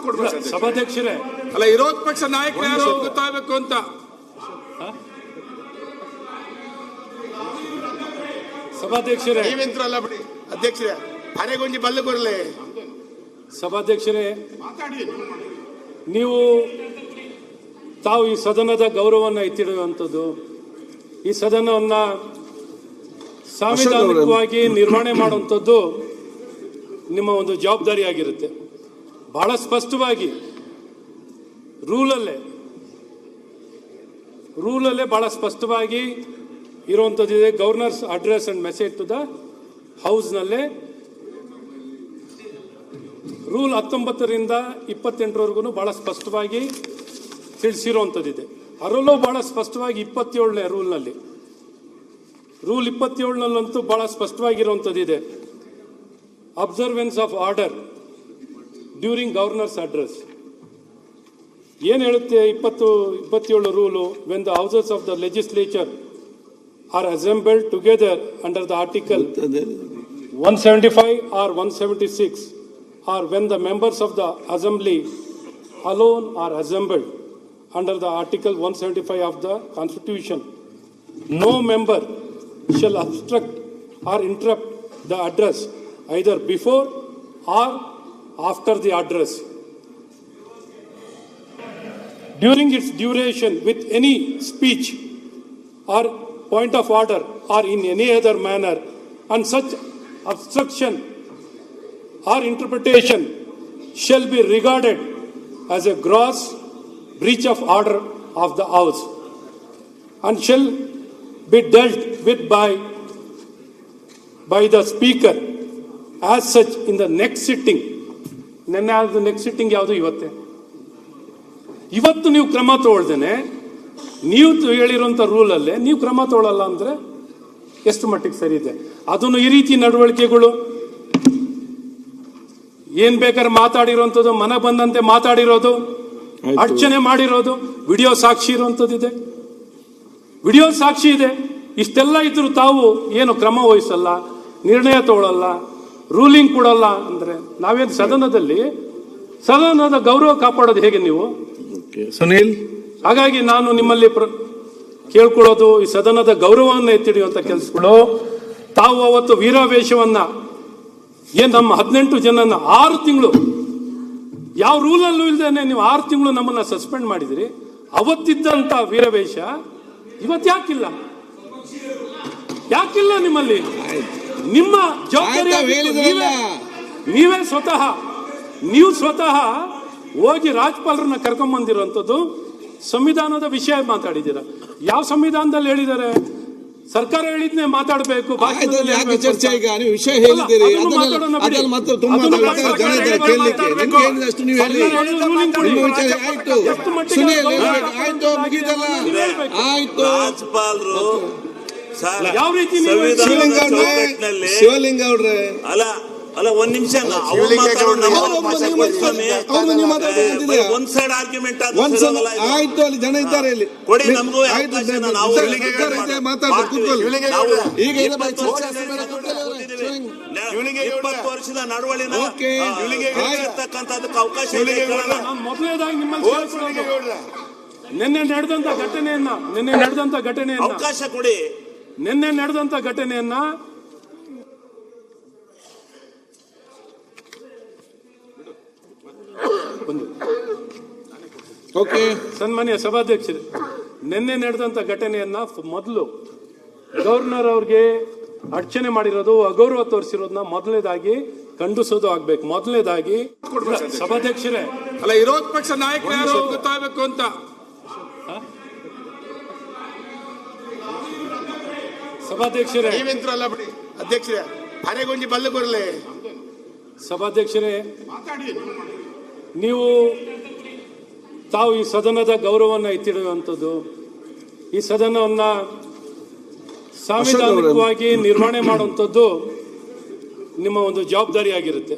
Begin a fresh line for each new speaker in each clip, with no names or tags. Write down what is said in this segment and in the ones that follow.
ಕೊಡ್ಬೇಕು
ಸಭಾಧ್ಯಕ್ಷರೇ.
ಅಲ್ಲ, ವಿರೋಧ ಪಕ್ಷ ನಾಯಕರು ಯಾರು ಗೊತ್ತಾಗಬೇಕು ಅಂತ.
ಸಭಾಧ್ಯಕ್ಷರೇ,
ನೀವೆಂತ್ರಲ್ಲ ಬಿಡಿ ಅಧ್ಯಕ್ಷರೇ, ಅರೆಗೊಂಜಿ ಬಲ್ಲು ಬರಲಿ.
ಸಭಾಧ್ಯಕ್ಷರೇ, ನೀವು ತಾವು ಈ ಸದನದ ಗೌರವವನ್ನು ಎತ್ತಿಡುವಂಥದ್ದು, ಈ ಸದನವನ್ನು ಸಾಂವಿಧಾನಿಕವಾಗಿ ನಿರ್ವಹಣೆ ಮಾಡುವಂಥದ್ದು ನಿಮ್ಮ ಒಂದು ಜವಾಬ್ದಾರಿಯಾಗಿರುತ್ತೆ. ಬಹಳ ಸ್ಪಷ್ಟವಾಗಿ ರೂಲಲ್ಲೇ ಬಹಳ ಸ್ಪಷ್ಟವಾಗಿ ಇರುವಂಥದ್ದಿದೆ. Governor's address and message to the ಹೌಸ್ನಲ್ಲೇ ರೂಲ್ 19ರಿಂದ 28ರವರೆಗೂ ಬಹಳ ಸ್ಪಷ್ಟವಾಗಿ ತಿಳಿಸಿರುವಂಥದ್ದಿದೆ. ಅದರಲ್ಲೂ ಬಹಳ ಸ್ಪಷ್ಟವಾಗಿ 27ನೇ ರೂಲ್ನಲ್ಲಿ, ರೂಲ್ 27ನಲ್ಲಂತೂ ಬಹಳ ಸ್ಪಷ್ಟವಾಗಿರುವಂಥದ್ದಿದೆ. Observance of order during governor's address ಏನು ಹೇಳುತ್ತೆ? 27 rule, when the houses of the legislature are assembled together under the article 175 or 176, or when the members of the assembly alone are assembled under the article 175 of the constitution, no member shall obstruct or interrupt the address either before or after the address during its duration with any speech or point of order or in any other manner, and such obstruction or interpretation shall be regarded as a gross breach of order of the house and shall be dealt with by the speaker as such in the next sitting. Next sitting ಯಾವುದು? ಇವತ್ತು ನೀವು ಕ್ರಮ ತಗೊಳ್ದೇನೆ ನೀವು ಹೇಳಿರುವಂಥ ರೂಲಲ್ಲೇ ನೀವು ಕ್ರಮ ತಗೊಳ್ಳಲ್ಲ ಅಂದರೆ ಎಷ್ಟು ಮಟ್ಟಿಗೆ ಸರಿ ಇದೆ? ಅದನ್ನು ಈ ರೀತಿ ನಡವಳಿಕೆಗಳು ಏನ್ ಬೇಕಾದ್ರೆ ಮಾತಾಡಿರೋಂಥದ್ದು, ಮನ ಬಂದಂತೆ ಮಾತಾಡಿರೋದು, ಅರ್ಚನೆ ಮಾಡಿರೋದು, ವಿಡಿಯೋ ಸಾಕ್ಷಿ ಇರುವಂಥದ್ದಿದೆ, ವಿಡಿಯೋ ಸಾಕ್ಷಿ ಇದೆ. ಇಷ್ಟೆಲ್ಲ ಇದ್ರು ತಾವು ಏನು ಕ್ರಮ ವಹಿಸಲ್ಲ, ನಿರ್ಣಯ ತಗೊಳ್ಳಲ್ಲ, ರೂಲಿಂಗ್ ಕೊಡಲ್ಲ ಅಂದ್ರೆ ನಾವೇನು ಸದನದ ಗೌರವ ಕಾಪಾಡೋದು ಹೇಗೆ ನೀವು?
ಸುನೀಲ್,
ಹಾಗಾಗಿ ನಾನು ನಿಮ್ಮಲ್ಲಿ ಕೇಳ್ಕೊಳ್ಳೋದು, ಈ ಸದನದ ಗೌರವವನ್ನು ಎತ್ತಿಡಿಯುವಂತ ಕೆಲಸಗಳು. ತಾವು ಅವತ್ತು ವೀರಾವೇಶವನ್ನ ನಮ್ಮ 18 ಜನನ 6 ತಿಂಗಳು ಯಾವ ರೂಲಲ್ಲೂ ಇಲ್ದೇನೆ ನೀವು 6 ತಿಂಗಳು ನಮ್ಮನ್ನ ಸಸ್ಪೆಂಡ್ ಮಾಡಿದಿರಿ. ಅವತ್ತಿದ್ದಂತ ವೀರಾವೇಶ ಇವತ್ತು ಯಾಕಿಲ್ಲ ನಿಮ್ಮಲ್ಲಿ? ನಿಮ್ಮ ಜವಾಬ್ದಾರಿ ನೀವು ಸ್ವತಃ ಹೋಗಿ ರಾಜ್ಯಪಾಲರನ್ನ ಕರ್ಕೊಂಡ್ ಬಂದಿರುವಂತದ್ದು ಸಂವಿಧಾನದ ವಿಷಯ ಮಾತಾಡಿದ್ದೀರ. ಯಾವ ಸಂವಿಧಾನದಲ್ಲಿ ಹೇಳಿದ್ದಾರೆ? ಸರ್ಕಾರ ಹೇಳಿದ್ನೆ ಮಾತಾಡಬೇಕು.
ಚರ್ಚೆ ಈಗ ನೀವು ವಿಷಯ ಹೇಳಿದ್ದೀರಿ, ಮಾತ್ರ ತುಂಬಾ ಆಯ್ತು.
ರಾಜ್ಯಪಾಲರು
ಯಾವ ರೀತಿ
ಶಿವಲಿಂಗ ಅವ್ರೆ,
ಅಲ್ಲ ಒಂದ್ ನಿಮಿಷ, ಒಂದ್ ಸೈಡ್ ಆರ್ಗ್ಯುಮೆಂಟ್
ಆಯ್ತು. ಅಲ್ಲಿ ಜನ ಇದ್ದಾರೆ, ಇಲ್ಲಿ
ಕೊಡಿ ನಮಗೂ.
ಈಗ
20 ವರ್ಷದ ನಡವಳಿನ ಇರ್ತಕ್ಕಂಥದಕ್ಕೆ ಅವಕಾಶ ಇದೆ.
ಮೊದಲನೇದಾಗಿ ನಿನ್ನೆ ನಡೆದಂತ ಘಟನೆಯನ್ನ
ಅವಕಾಶ ಕೊಡಿ.
ನಿನ್ನೆ ನಡೆದಂತ ಘಟನೆಯನ್ನ ಸನ್ಮಾನ್ಯ ಸಭಾಧ್ಯಕ್ಷರು, ನಿನ್ನೆ ನಡೆದಂತ ಘಟನೆಯನ್ನ ಮೊದಲು ಗವರ್ನರ್ ಅವ್ರಿಗೆ ಅರ್ಚನೆ ಮಾಡಿರೋದು, ಅಗೌರವ ತೋರಿಸಿರೋದನ್ನ ಮೊದಲನೇದಾಗಿ ಖಂಡಿಸೋದು ಆಗ್ಬೇಕು. ಮೊದಲನೇದಾಗಿ ಸಭಾಧ್ಯಕ್ಷರೇ,
ಅಲ್ಲ, ವಿರೋಧ ಪಕ್ಷ ನಾಯಕರು ಯಾರು ಗೊತ್ತಾಗಬೇಕು ಅಂತ.
ಸಭಾಧ್ಯಕ್ಷರೇ,
ನೀವೆಂತ್ರಲ್ಲ ಬಿಡಿ ಅಧ್ಯಕ್ಷರೇ, ಅರೆಗೊಂಜಿ ಬಲ್ಲು ಬರಲಿ.
ಸಭಾಧ್ಯಕ್ಷರೇ, ನೀವು ತಾವು ಈ ಸದನದ ಗೌರವವನ್ನು ಎತ್ತಿಡುವಂಥದ್ದು, ಈ ಸದನವನ್ನು ಸಾಂವಿಧಾನಿಕವಾಗಿ ನಿರ್ವಹಣೆ ಮಾಡುವಂಥದ್ದು ನಿಮ್ಮ ಒಂದು ಜವಾಬ್ದಾರಿಯಾಗಿರುತ್ತೆ.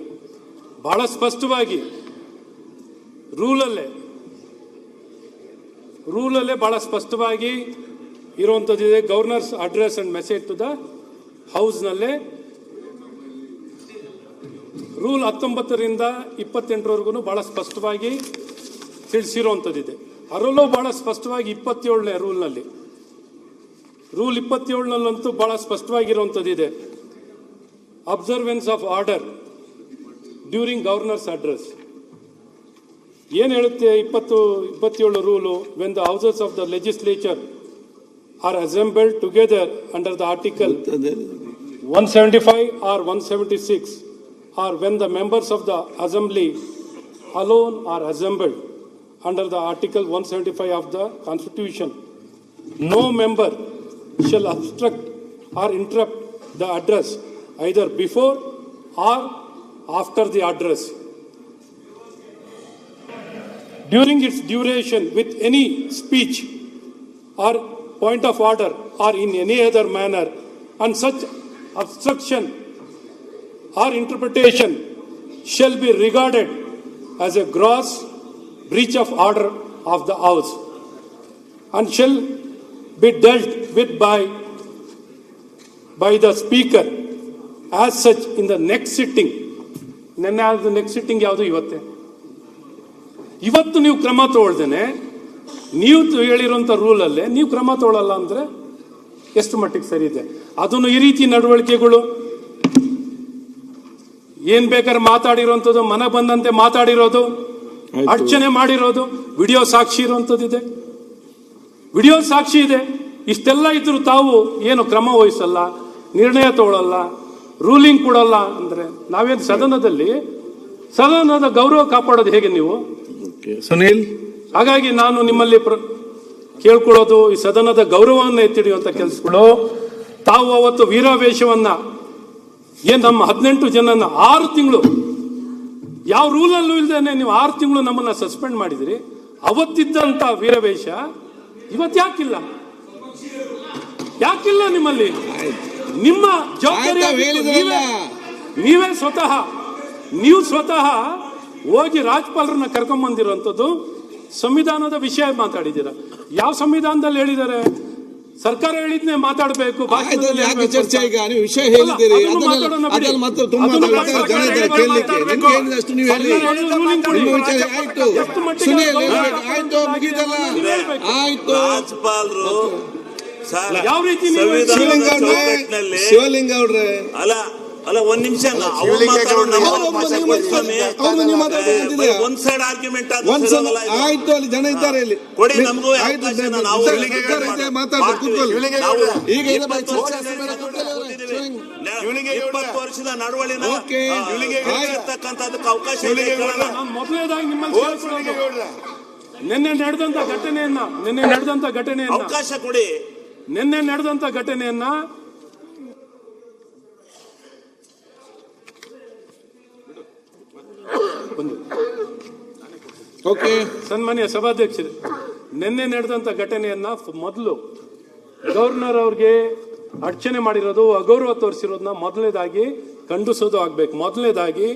ಬಹಳ ಸ್ಪಷ್ಟವಾಗಿ ರೂಲಲ್ಲೇ ಬಹಳ ಸ್ಪಷ್ಟವಾಗಿ ಇರುವಂಥದ್ದಿದೆ. Governor's address and message to the ಹೌಸ್ನಲ್ಲೇ ರೂಲ್ 19ರಿಂದ 28ರವರೆಗೂ ಬಹಳ ಸ್ಪಷ್ಟವಾಗಿ ತಿಳಿಸಿರುವಂಥದ್ದಿದೆ. ಅದರಲ್ಲೂ ಬಹಳ ಸ್ಪಷ್ಟವಾಗಿ 27ನೇ ರೂಲ್ನಲ್ಲಿ, ರೂಲ್ 27ನಲ್ಲಂತೂ ಬಹಳ ಸ್ಪಷ್ಟವಾಗಿರುವಂಥದ್ದಿದೆ. Observance of order during governor's address ಏನು ಹೇಳುತ್ತೆ? 27 rule, when the houses of the legislature are assembled together under the article 175 or 176, or when the members of the assembly alone are assembled under the article 175 of the constitution, no member shall obstruct or interrupt the address either before or after the address during its duration with any speech or point of order or in any other manner, and such obstruction or interpretation shall be regarded as a gross breach of order of the house and shall be dealt with by the speaker as such in the next sitting. Next sitting ಯಾವುದು? ಇವತ್ತು ನೀವು ಕ್ರಮ ತಗೊಳ್ದೇನೆ ನೀವು ಹೇಳಿರುವಂಥ ರೂಲಲ್ಲೇ ನೀವು ಕ್ರಮ ತಗೊಳ್ಳಲ್ಲ ಅಂದರೆ ಎಷ್ಟು ಮಟ್ಟಿಗೆ ಸರಿ ಇದೆ? ಅದನ್ನು ಈ ರೀತಿ ನಡವಳಿಕೆಗಳು ಏನ್ ಬೇಕಾದ್ರೆ ಮಾತಾಡಿರೋಂಥದ್ದು, ಮನ ಬಂದಂತೆ ಮಾತಾಡಿರೋದು, ಅರ್ಚನೆ ಮಾಡಿರೋದು, ವಿಡಿಯೋ ಸಾಕ್ಷಿ ಇರುವಂಥದ್ದಿದೆ, ವಿಡಿಯೋ ಸಾಕ್ಷಿ ಇದೆ. ಇಷ್ಟೆಲ್ಲ ಇದ್ರು ತಾವು ಏನು ಕ್ರಮ ವಹಿಸಲ್ಲ, ನಿರ್ಣಯ ತಗೊಳ್ಳಲ್ಲ, ರೂಲಿಂಗ್ ಕೊಡಲ್ಲ ಅಂದ್ರೆ ನಾವೇನು ಸದನದ ಗೌರವ ಕಾಪಾಡೋದು ಹೇಗೆ ನೀವು?
ಸುನೀಲ್,
ಹಾಗಾಗಿ ನಾನು ನಿಮ್ಮಲ್ಲಿ ಕೇಳ್ಕೊಳ್ಳೋದು, ಈ ಸದನದ ಗೌರವವನ್ನು ಎತ್ತಿಡಿಯುವಂತ ಕೆಲಸಗಳು. ತಾವು ಅವತ್ತು ವೀರಾವೇಶವನ್ನ ನಮ್ಮ 18 ಜನನ 6 ತಿಂಗಳು ಯಾವ ರೂಲಲ್ಲೂ ಇಲ್ದೇನೆ ನೀವು 6 ತಿಂಗಳು ನಮ್ಮನ್ನ ಸಸ್ಪೆಂಡ್ ಮಾಡಿದ್ರಿ. ಅವತ್ತಿದ್ದಂತ ವೀರಾವೇಶ ಇವತ್ತು ಯಾಕಿಲ್ಲ ನಿಮ್ಮಲ್ಲಿ? ನಿಮ್ಮ ಜವಾಬ್ದಾರಿ ನೀವು ಸ್ವತಃ ಹೋಗಿ ರಾಜ್ಯಪಾಲರನ್ನ ಕರ್ಕೊಂಡ್ ಬಂದಿರುವಂತದ್ದು, ಸಂವಿಧಾನದ ವಿಷಯ ಮಾತಾಡಿದ್ದೀರ. ಯಾವ ಸಂವಿಧಾನದಲ್ಲಿ ಹೇಳಿದ್ದಾರೆ? ಸರ್ಕಾರ ಹೇಳಿದ್ನೇ ಮಾತಾಡಬೇಕು.
ಚರ್ಚೆ ಈಗ ನೀವು ವಿಷಯ ಹೇಳಿದ್ದೀರಿ, ಮತ್ತೆ ತುಂಬಾ ಆಯ್ತು.
ರಾಜ್ಯಪಾಲರು
ಯಾವ ರೀತಿ
ಶಿವಲಿಂಗ ಅವ್ರೆ
ಅಲ್ಲ ಒಂದ್ ನಿಮಿಷ, ಒಂದ್ ಸೈಡ್ ಆರ್ಗ್ಯುಮೆಂಟ್
ಆಯ್ತು. ಅಲ್ಲಿ ಜನ ಇದ್ದಾರೆ, ಇಲ್ಲಿ
ಕೊಡಿ ನಮಗೂ.
ಈಗ
20 ವರ್ಷದ ನಡವಳಿನ ಇರ್ತಕ್ಕಂಥದಕ್ಕೆ ಅವಕಾಶ ಇದೆ.
ಮೊದಲನೇದಾಗಿ ನಿಮ್ಮಲ್ಲಿ ನಿನ್ನೆ ನಡೆದಂತ ಘಟನೆಯನ್ನ
ಅವಕಾಶ ಕೊಡಿ.
ನಿನ್ನೆ ನಡೆದಂತ ಘಟನೆಯನ್ನ ಸನ್ಮಾನ್ಯ ಸಭಾಧ್ಯಕ್ಷರೇ, ನಿನ್ನೆ ನಡೆದಂತ ಘಟನೆಯನ್ನ ಮೊದಲು ಗವರ್ನರ್ ಅವ್ರಿಗೆ ಅರ್ಚನೆ ಮಾಡಿರೋದು, ಅಗೌರವ ತೋರಿಸಿರೋದನ್ನ ಮೊದಲನೇದಾಗಿ ಖಂಡಿಸೋದು ಆಗ್ಬೇಕು. ಮೊದಲನೇದಾಗಿ